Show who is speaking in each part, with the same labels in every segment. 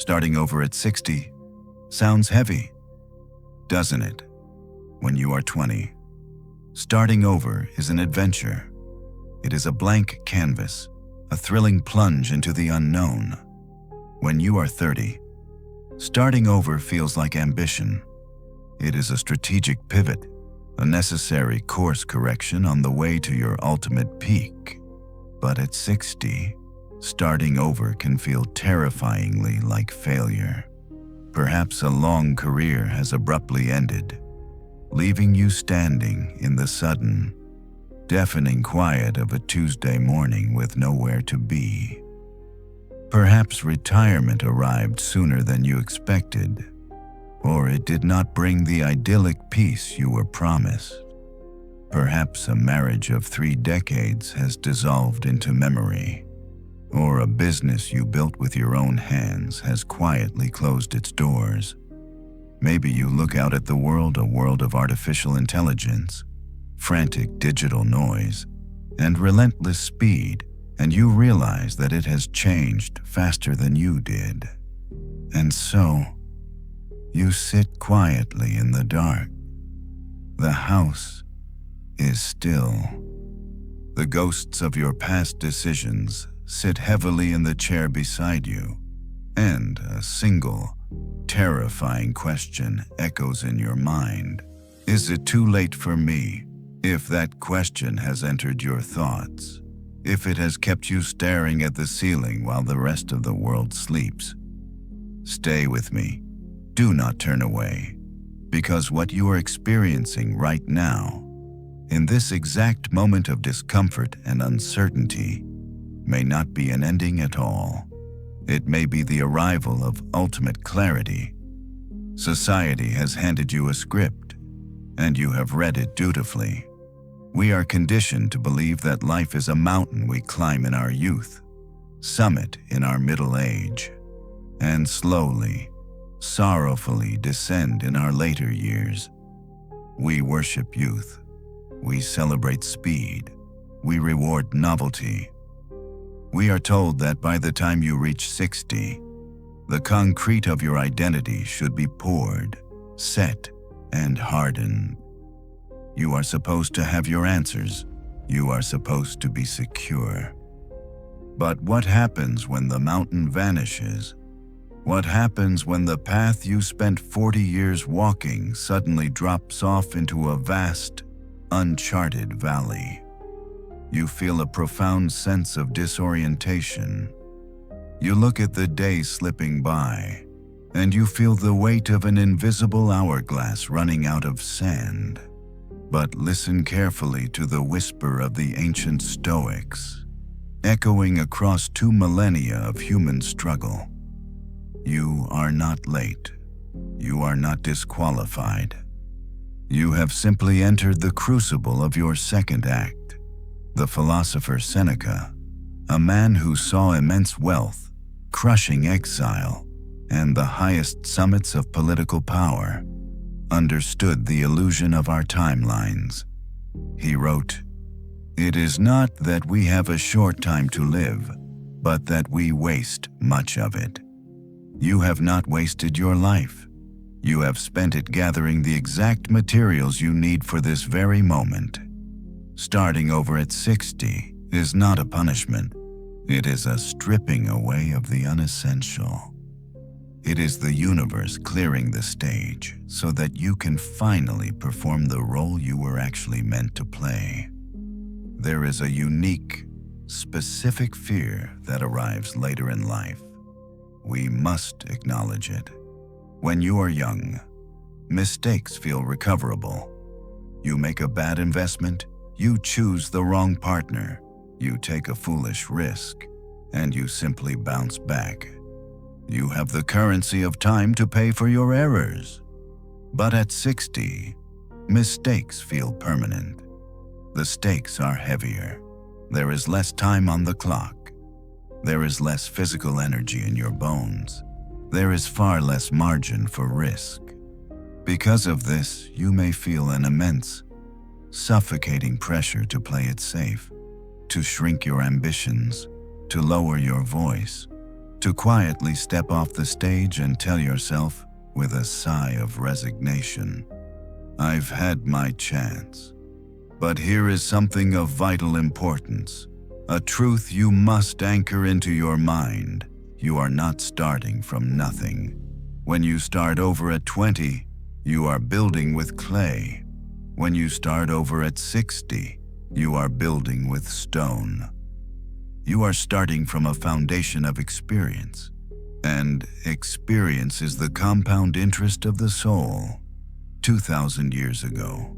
Speaker 1: Starting over at 60 sounds heavy, doesn't it? When you are 20, starting over is an adventure. It is a blank canvas, a thrilling plunge into the unknown. When you are 30, starting over feels like ambition. It is a strategic pivot, a necessary course correction on the way to your ultimate peak. But at 60, starting over can feel terrifyingly like failure. Perhaps a long career has abruptly ended, leaving you standing in the sudden, deafening quiet of a Tuesday morning with nowhere to be. Perhaps retirement arrived sooner than you expected, or it did not bring the idyllic peace you were promised. Perhaps a marriage of 3 decades has dissolved into memory, or a business you built with your own hands has quietly closed its doors. Maybe you look out at the world, a world of artificial intelligence, frantic digital noise, and relentless speed, and you realize that it has changed faster than you did. And so, you sit quietly in the dark. The house is still. The ghosts of your past decisions sit heavily in the chair beside you, and a single, terrifying question echoes in your mind. Is it too late for me? If that question has entered your thoughts, if it has kept you staring at the ceiling while the rest of the world sleeps, stay with me. Do not turn away, because what you are experiencing right now, in this exact moment of discomfort and uncertainty, may not be an ending at all. It may be the arrival of ultimate clarity. Society has handed you a script, and you have read it dutifully. We are conditioned to believe that life is a mountain we climb in our youth, summit in our middle age, and slowly, sorrowfully descend in our later years. We worship youth. We celebrate speed. We reward novelty. We are told that by the time you reach 60, the concrete of your identity should be poured, set, and hardened. You are supposed to have your answers. You are supposed to be secure. But what happens when the mountain vanishes? What happens when the path you spent 40 years walking suddenly drops off into a vast, uncharted valley? You feel a profound sense of disorientation. You look at the day slipping by, and you feel the weight of an invisible hourglass running out of sand. But listen carefully to the whisper of the ancient Stoics, echoing across 2 millennia of human struggle. You are not late. You are not disqualified. You have simply entered the crucible of your second act. The philosopher Seneca, a man who saw immense wealth, crushing exile, and the highest summits of political power, understood the illusion of our timelines. He wrote, "It is not that we have a short time to live, but that we waste much of it." You have not wasted your life. You have spent it gathering the exact materials you need for this very moment. Starting over at 60 is not a punishment. It is a stripping away of the unessential. It is the universe clearing the stage so that you can finally perform the role you were actually meant to play. There is a unique, specific fear that arrives later in life. We must acknowledge it. When you are young, mistakes feel recoverable. You make a bad investment, you choose the wrong partner, you take a foolish risk, and you simply bounce back. You have the currency of time to pay for your errors. But at 60, mistakes feel permanent. The stakes are heavier. There is less time on the clock. There is less physical energy in your bones. There is far less margin for risk. Because of this, you may feel an immense, suffocating pressure to play it safe, to shrink your ambitions, to lower your voice, To quietly step off the stage and tell yourself, with a sigh of resignation, "I've had my chance." But here is something of vital importance, a truth you must anchor into your mind. You are not starting from nothing. When you start over at 20, you are building with clay. When you start over at 60, you are building with stone. You are starting from a foundation of experience, and experience is the compound interest of the soul. 2,000 years ago,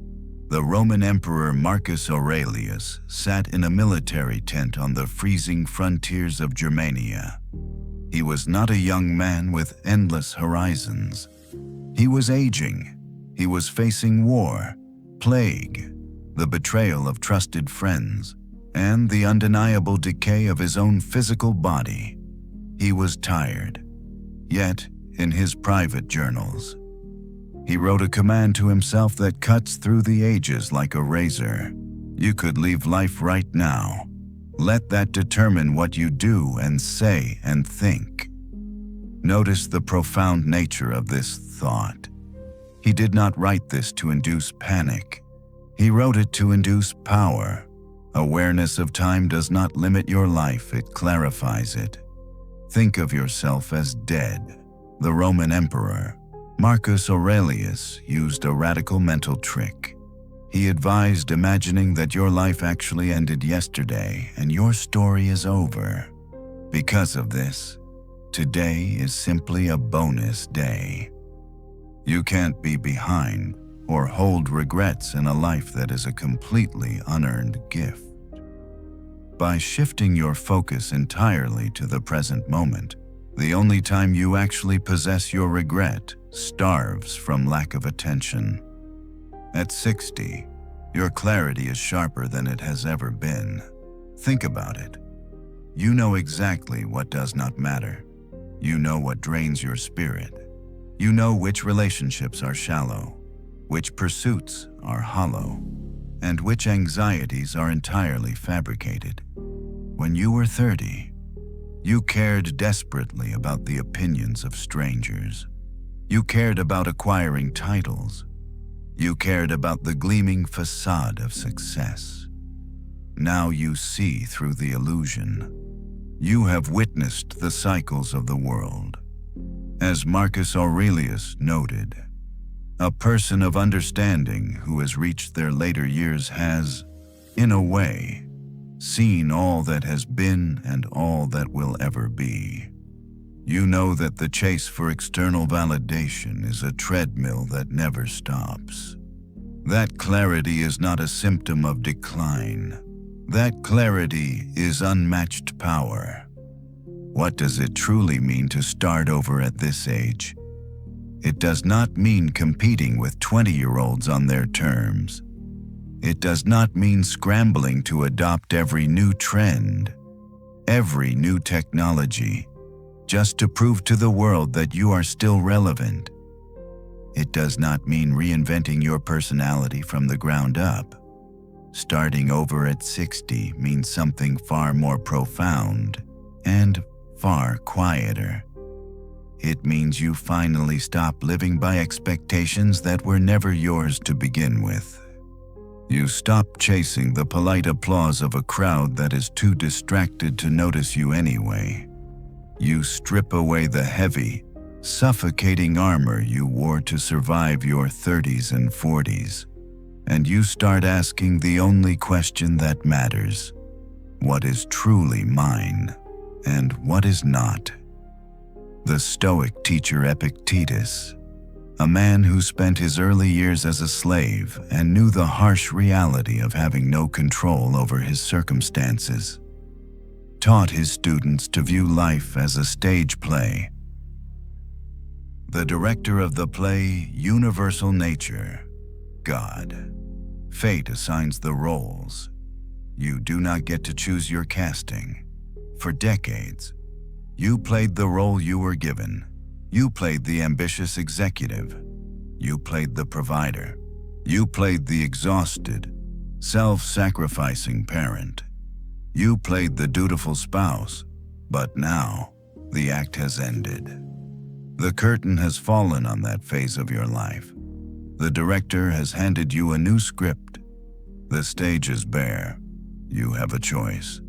Speaker 1: the Roman Emperor Marcus Aurelius sat in a military tent on the freezing frontiers of Germania. He was not a young man with endless horizons. He was aging. He was facing war, plague, the betrayal of trusted friends, and the undeniable decay of his own physical body. He was tired. Yet, in his private journals, he wrote a command to himself that cuts through the ages like a razor. You could leave life right now. Let that determine what you do and say and think. Notice the profound nature of this thought. He did not write this to induce panic. He wrote it to induce power. Awareness of time does not limit your life, it clarifies it. Think of yourself as dead. The Roman Emperor, Marcus Aurelius, used a radical mental trick. He advised imagining that your life actually ended yesterday and your story is over. Because of this, today is simply a bonus day. You can't be behind or hold regrets in a life that is a completely unearned gift. By shifting your focus entirely to the present moment, the only time you actually possess your regret starves from lack of attention. At 60, your clarity is sharper than it has ever been. Think about it. You know exactly what does not matter. You know what drains your spirit. You know which relationships are shallow, which pursuits are hollow, and which anxieties are entirely fabricated. When you were 30, you cared desperately about the opinions of strangers. You cared about acquiring titles. You cared about the gleaming facade of success. Now you see through the illusion. You have witnessed the cycles of the world. As Marcus Aurelius noted, a person of understanding who has reached their later years has, in a way, seen all that has been and all that will ever be. You know that the chase for external validation is a treadmill that never stops. That clarity is not a symptom of decline. That clarity is unmatched power. What does it truly mean to start over at this age? It does not mean competing with 20-year-olds on their terms. It does not mean scrambling to adopt every new trend, every new technology, just to prove to the world that you are still relevant. It does not mean reinventing your personality from the ground up. Starting over at 60 means something far more profound and far quieter. It means you finally stop living by expectations that were never yours to begin with. You stop chasing the polite applause of a crowd that is too distracted to notice you anyway. You strip away the heavy, suffocating armor you wore to survive your 30s and 40s, and you start asking the only question that matters: what is truly mine and what is not? The Stoic teacher Epictetus, a man who spent his early years as a slave and knew the harsh reality of having no control over his circumstances, taught his students to view life as a stage play. The director of the play, universal nature, God. Fate assigns the roles. You do not get to choose your casting. For decades, you played the role you were given. You played the ambitious executive. You played the provider. You played the exhausted, self-sacrificing parent. You played the dutiful spouse. But now, The act has ended. The curtain has fallen on that phase of your life. The director has handed you a new script. The stage is bare. You have a choice.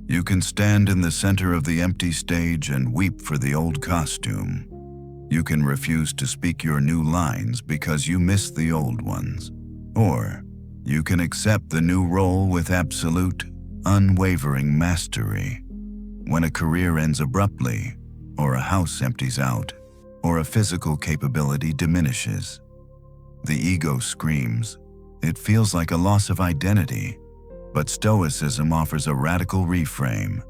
Speaker 1: You can stand in the center of the empty stage and weep for the old costume. You can refuse to speak your new lines because you miss the old ones. Or you can accept the new role with absolute, unwavering mastery. When a career ends abruptly, or a house empties out, or a physical capability diminishes, the ego screams. It feels like a loss of identity, but Stoicism offers a radical reframe.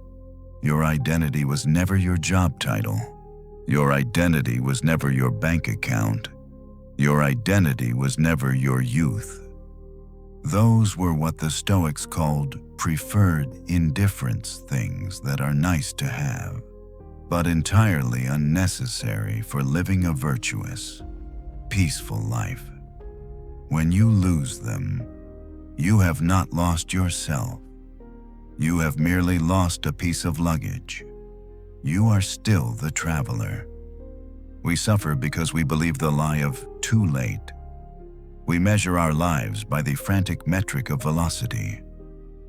Speaker 1: Your identity was never your job title. Your identity was never your bank account. Your identity was never your youth. Those were what the Stoics called preferred indifference, things that are nice to have, but entirely unnecessary for living a virtuous, peaceful life. When you lose them, you have not lost yourself. You have merely lost a piece of luggage. You are still the traveler. We suffer because we believe the lie of too late. We measure our lives by the frantic metric of velocity.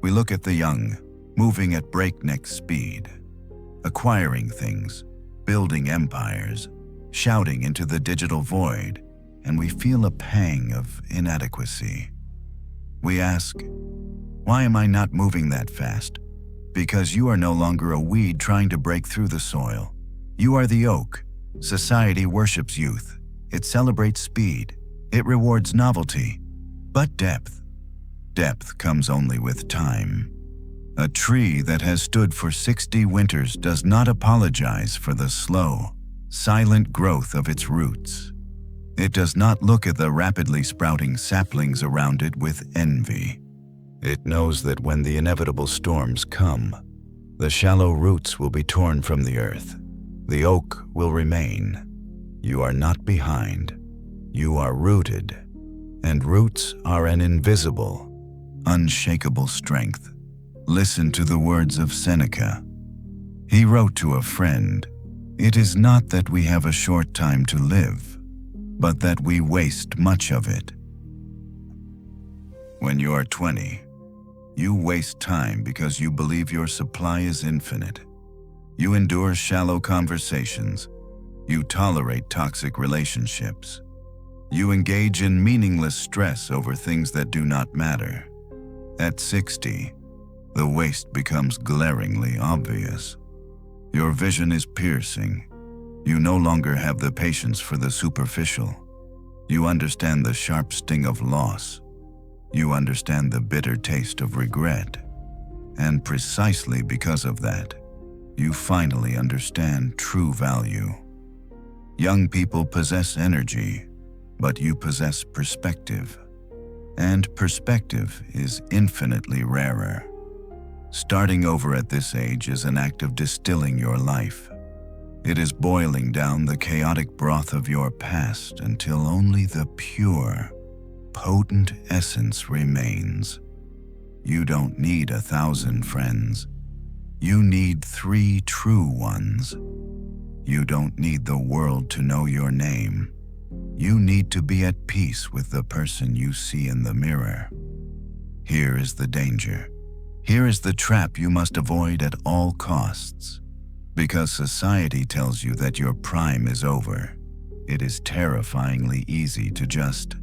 Speaker 1: We look at the young, moving at breakneck speed, acquiring things, building empires, shouting into the digital void, and we feel a pang of inadequacy. We ask, why am I not moving that fast? Because you are no longer a weed trying to break through the soil. You are the oak. Society worships youth. It celebrates speed. It rewards novelty. But depth comes only with time. A tree that has stood for 60 winters does not apologize for the slow, silent growth of its roots. It does not look at the rapidly sprouting saplings around it with envy. It knows that when the inevitable storms come, the shallow roots will be torn from the earth. The oak will remain. You are not behind. You are rooted, and roots are an invisible, unshakable strength. Listen to the words of Seneca. He wrote to a friend, "It is not that we have a short time to live, but that we waste much of it." When you are 20, you waste time because you believe your supply is infinite. You endure shallow conversations. You tolerate toxic relationships. You engage in meaningless stress over things that do not matter. At 60, the waste becomes glaringly obvious. Your vision is piercing. You no longer have the patience for the superficial. You understand the sharp sting of loss. You understand the bitter taste of regret. And precisely because of that, you finally understand true value. Young people possess energy, but you possess perspective. And perspective is infinitely rarer. Starting over at this age is an act of distilling your life. It is boiling down the chaotic broth of your past until only the pure, potent essence remains. You don't need 1,000 friends. You need 3 true ones. You don't need the world to know your name. You need to be at peace with the person you see in the mirror. Here is the danger. Here is the trap you must avoid at all costs. Because society tells you that your prime is over, it is terrifyingly easy to just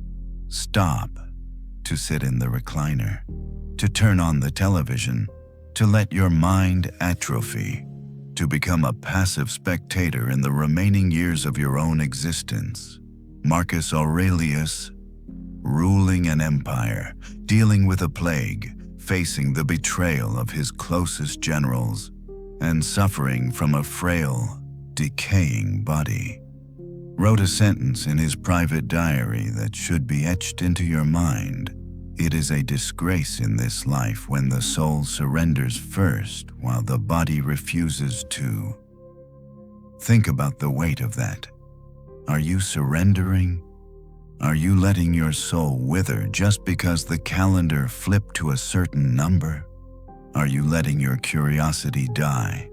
Speaker 1: stop, to sit in the recliner, to turn on the television, to let your mind atrophy, to become a passive spectator in the remaining years of your own existence. Marcus Aurelius, ruling an empire, dealing with a plague, facing the betrayal of his closest generals, and suffering from a frail, decaying body, wrote a sentence in his private diary that should be etched into your mind. It is a disgrace in this life when the soul surrenders first while the body refuses to. Think about the weight of that. Are you surrendering? Are you letting your soul wither just because the calendar flipped to a certain number? Are you letting your curiosity die?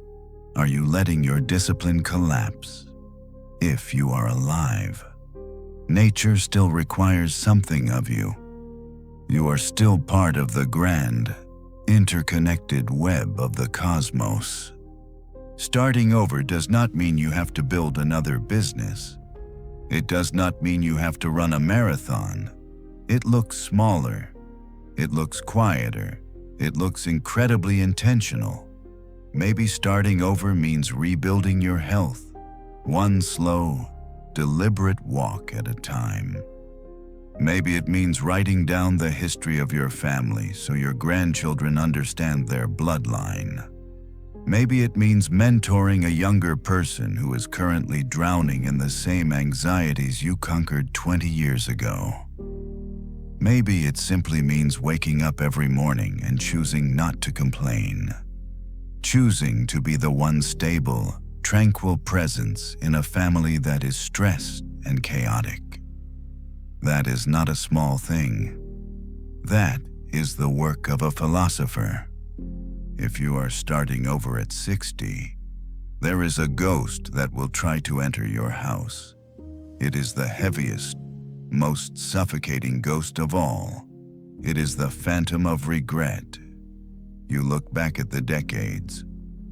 Speaker 1: Are you letting your discipline collapse? If you are alive, nature still requires something of you. You are still part of the grand, interconnected web of the cosmos. Starting over does not mean you have to build another business. It does not mean you have to run a marathon. It looks smaller. It looks quieter. It looks incredibly intentional. Maybe starting over means rebuilding your health, one slow, deliberate walk at a time. Maybe it means writing down the history of your family so your grandchildren understand their bloodline. Maybe it means mentoring a younger person who is currently drowning in the same anxieties you conquered 20 years ago. Maybe it simply means waking up every morning and choosing not to complain. Choosing to be the one stable, tranquil presence in a family that is stressed and chaotic. That is not a small thing. That is the work of a philosopher. If you are starting over at 60, there is a ghost that will try to enter your house. It is the heaviest, most suffocating ghost of all. It is the phantom of regret. You look back at the decades,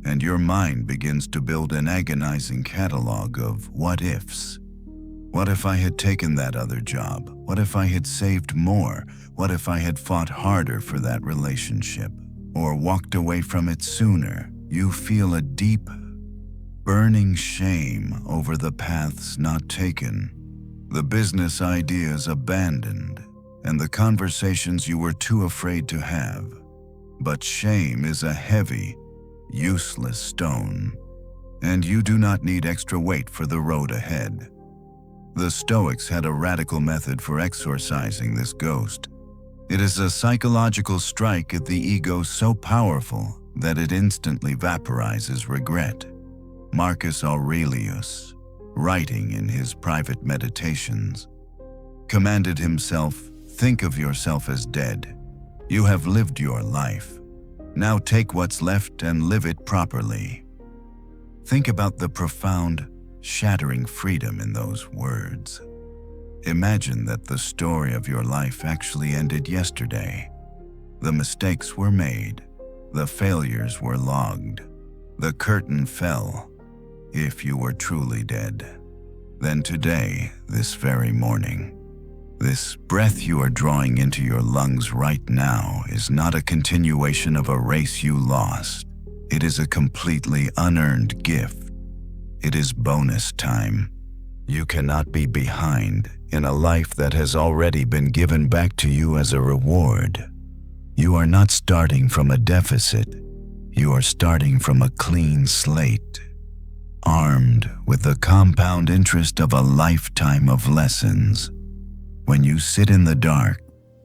Speaker 1: and your mind begins to build an agonizing catalog of what-ifs. What if I had taken that other job? What if I had saved more? What if I had fought harder for that relationship? Or walked away from it sooner? You feel a deep, burning shame over the paths not taken, the business ideas abandoned, and the conversations you were too afraid to have. But shame is a heavy, useless stone, and you do not need extra weight for the road ahead. The Stoics had a radical method for exorcising this ghost. It is a psychological strike at the ego so powerful that it instantly vaporizes regret. Marcus Aurelius, writing in his private meditations, commanded himself, "Think of yourself as dead. You have lived your life. Now take what's left and live it properly." Think about the profound, shattering freedom in those words. Imagine that the story of your life actually ended yesterday. The mistakes were made. The failures were logged. The curtain fell. If you were truly dead, then today, this very morning, this breath you are drawing into your lungs right now is not a continuation of a race you lost. It is a completely unearned gift. It is bonus time. You cannot be behind in a life that has already been given back to you as a reward. You are not starting from a deficit. You are starting from a clean slate, armed with the compound interest of a lifetime of lessons. When you sit in the dark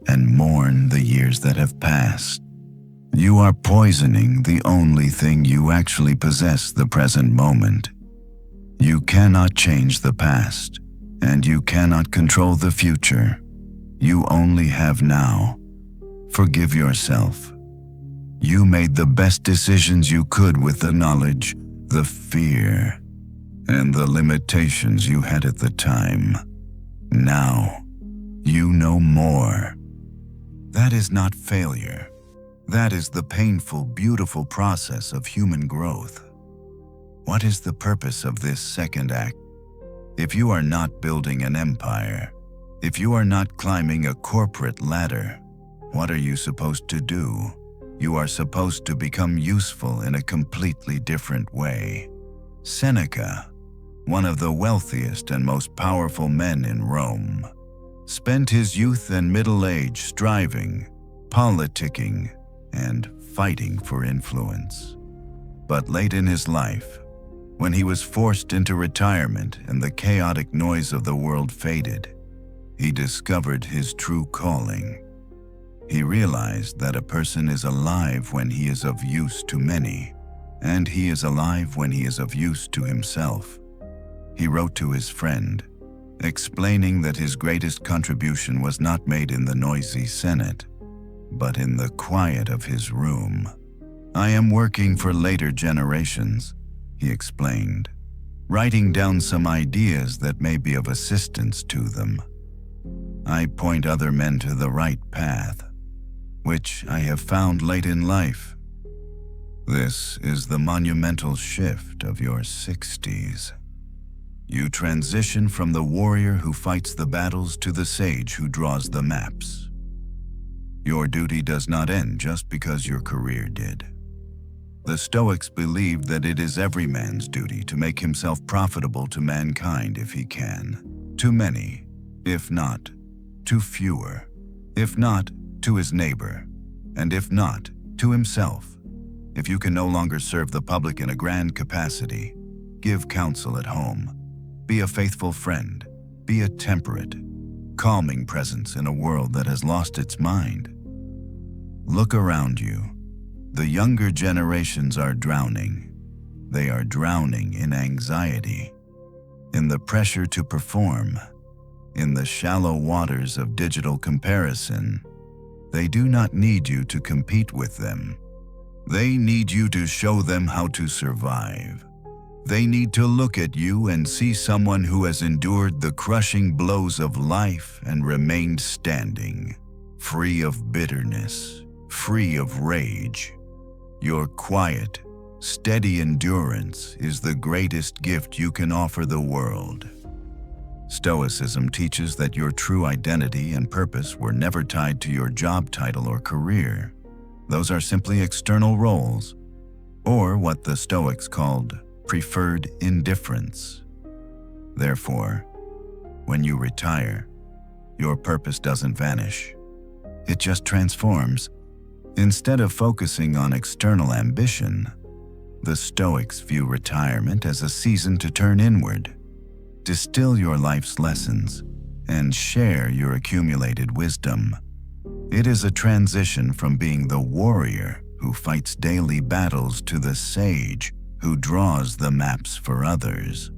Speaker 1: and mourn the years that have passed, you are poisoning the only thing you actually possess, the present moment. You cannot change the past, and you cannot control the future. You only have now. Forgive yourself. You made the best decisions you could with the knowledge, the fear, and the limitations you had at the time. Now, you know more. That is not failure. That is the painful, beautiful process of human growth. What is the purpose of this second act? If you are not building an empire, if you are not climbing a corporate ladder, what are you supposed to do? You are supposed to become useful in a completely different way. Seneca, one of the wealthiest and most powerful men in Rome, spent his youth and middle age striving, politicking, and fighting for influence. But late in his life, when he was forced into retirement and the chaotic noise of the world faded, he discovered his true calling. He realized that a person is alive when he is of use to many, and he is alive when he is of use to himself. He wrote to his friend, explaining that his greatest contribution was not made in the noisy Senate, but in the quiet of his room. "I am working for later generations. he explained, writing down some ideas that may be of assistance to them. I point other men to the right path, which I have found late in life. This is the monumental shift of your 60s. You transition from the warrior who fights the battles to the sage who draws the maps. Your duty does not end just because your career did. The Stoics believed that it is every man's duty to make himself profitable to mankind if he can, to many, if not, to fewer, if not, to his neighbor, and if not, to himself. If you can no longer serve the public in a grand capacity, give counsel at home. Be a faithful friend. Be a temperate, calming presence in a world that has lost its mind. Look around you. The younger generations are drowning. They are drowning in anxiety, in the pressure to perform, in the shallow waters of digital comparison. They do not need you to compete with them. They need you to show them how to survive. They need to look at you and see someone who has endured the crushing blows of life and remained standing, free of bitterness, free of rage. Your quiet, steady endurance is the greatest gift you can offer the world. Stoicism teaches that your true identity and purpose were never tied to your job title or career. Those are simply external roles, or what the Stoics called preferred indifference. Therefore, when you retire, your purpose doesn't vanish. It just transforms. Instead of focusing on external ambition, the Stoics view retirement as a season to turn inward, distill your life's lessons, and share your accumulated wisdom. It is a transition from being the warrior who fights daily battles to the sage who draws the maps for others.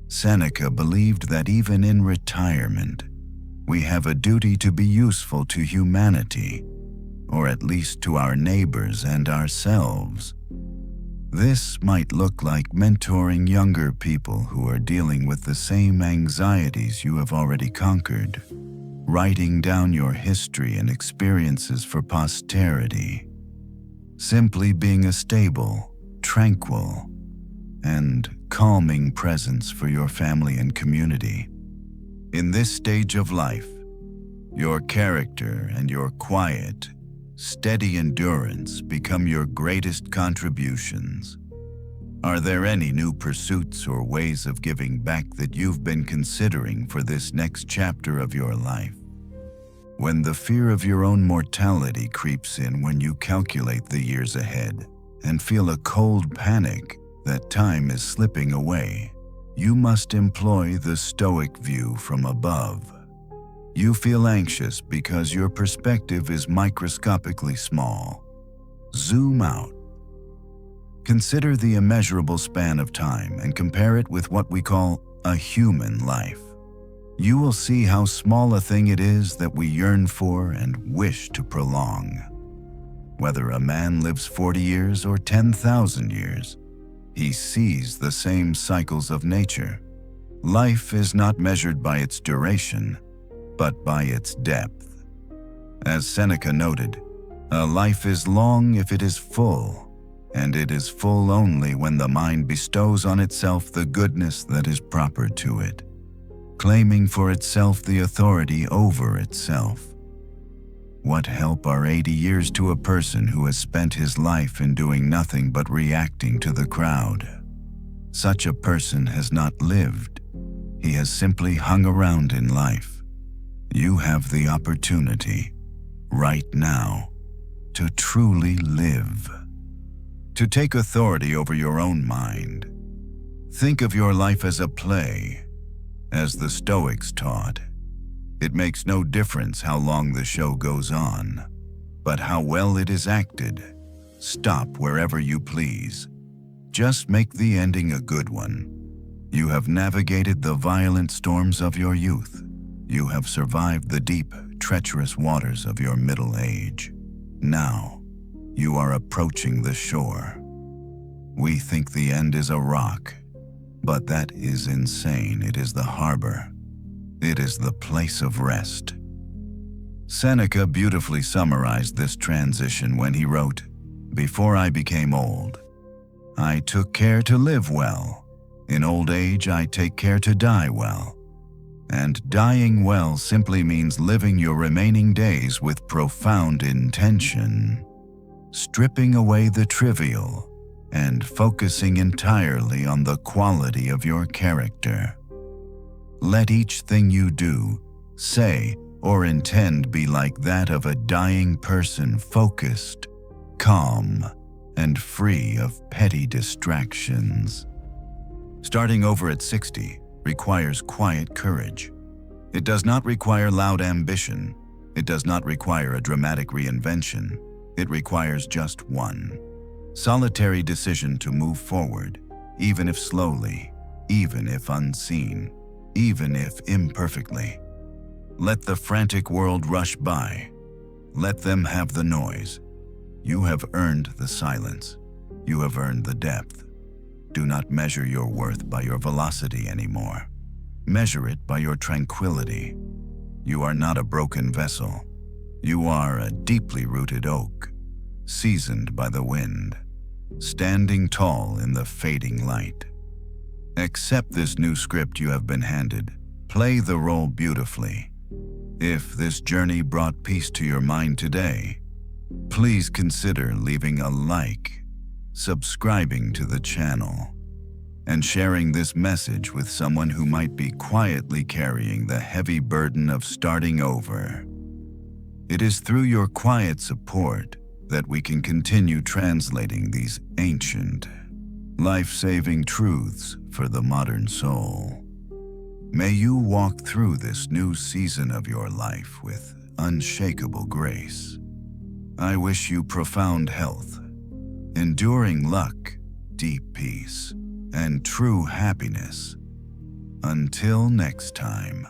Speaker 1: Seneca believed that even in retirement, we have a duty to be useful to humanity, or at least to our neighbors and ourselves. This might look like mentoring younger people who are dealing with the same anxieties you have already conquered, writing down your history and experiences for posterity, simply being a stable, tranquil, and calming presence for your family and community. In this stage of life, your character and your quiet, steady endurance become your greatest contributions. Are there any new pursuits or ways of giving back that you've been considering for this next chapter of your life? When the fear of your own mortality creeps in when you calculate the years ahead and feel a cold panic that time is slipping away, you must employ the Stoic view from above. You feel anxious because your perspective is microscopically small. Zoom out. Consider the immeasurable span of time and compare it with what we call a human life. You will see how small a thing it is that we yearn for and wish to prolong. Whether a man lives 40 years or 10,000 years, he sees the same cycles of nature. Life is not measured by its duration, but by its depth. As Seneca noted, a life is long if it is full, and it is full only when the mind bestows on itself the goodness that is proper to it, claiming for itself the authority over itself. What help are 80 years to a person who has spent his life in doing nothing but reacting to the crowd? Such a person has not lived. He has simply hung around in life. You have the opportunity, right now, to truly live, to take authority over your own mind. Think of your life as a play, as the Stoics taught. It makes no difference how long the show goes on, but how well it is acted. Stop wherever you please. Just make the ending a good one. You have navigated the violent storms of your youth. You have survived the deep, treacherous waters of your middle age. Now, you are approaching the shore. We think the end is a rock, but that is insane. It is the harbor. It is the place of rest. Seneca beautifully summarized this transition when he wrote, "Before I became old, I took care to live well. In old age, I take care to die well." And dying well simply means living your remaining days with profound intention, stripping away the trivial and focusing entirely on the quality of your character. Let each thing you do, say, or intend be like that of a dying person, focused, calm, and free of petty distractions. Starting over at 60 requires quiet courage. It does not require loud ambition. It does not require a dramatic reinvention. It requires just one solitary decision to move forward, even if slowly, even if unseen, even if imperfectly. Let the frantic world rush by. Let them have the noise. You have earned the silence. You have earned the depth. Do not measure your worth by your velocity anymore. Measure it by your tranquility. You are not a broken vessel. You are a deeply rooted oak, seasoned by the wind, standing tall in the fading light. Accept this new script you have been handed. Play the role beautifully. If this journey brought peace to your mind today, please consider leaving a like, subscribing to the channel, and sharing this message with someone who might be quietly carrying the heavy burden of starting over. It is through your quiet support that we can continue translating these ancient, life-saving truths for the modern soul. May you walk through this new season of your life with unshakable grace. I wish you profound health, enduring luck, deep peace, and true happiness. Until next time,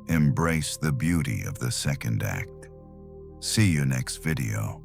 Speaker 1: embrace the beauty of the second act. See you next video.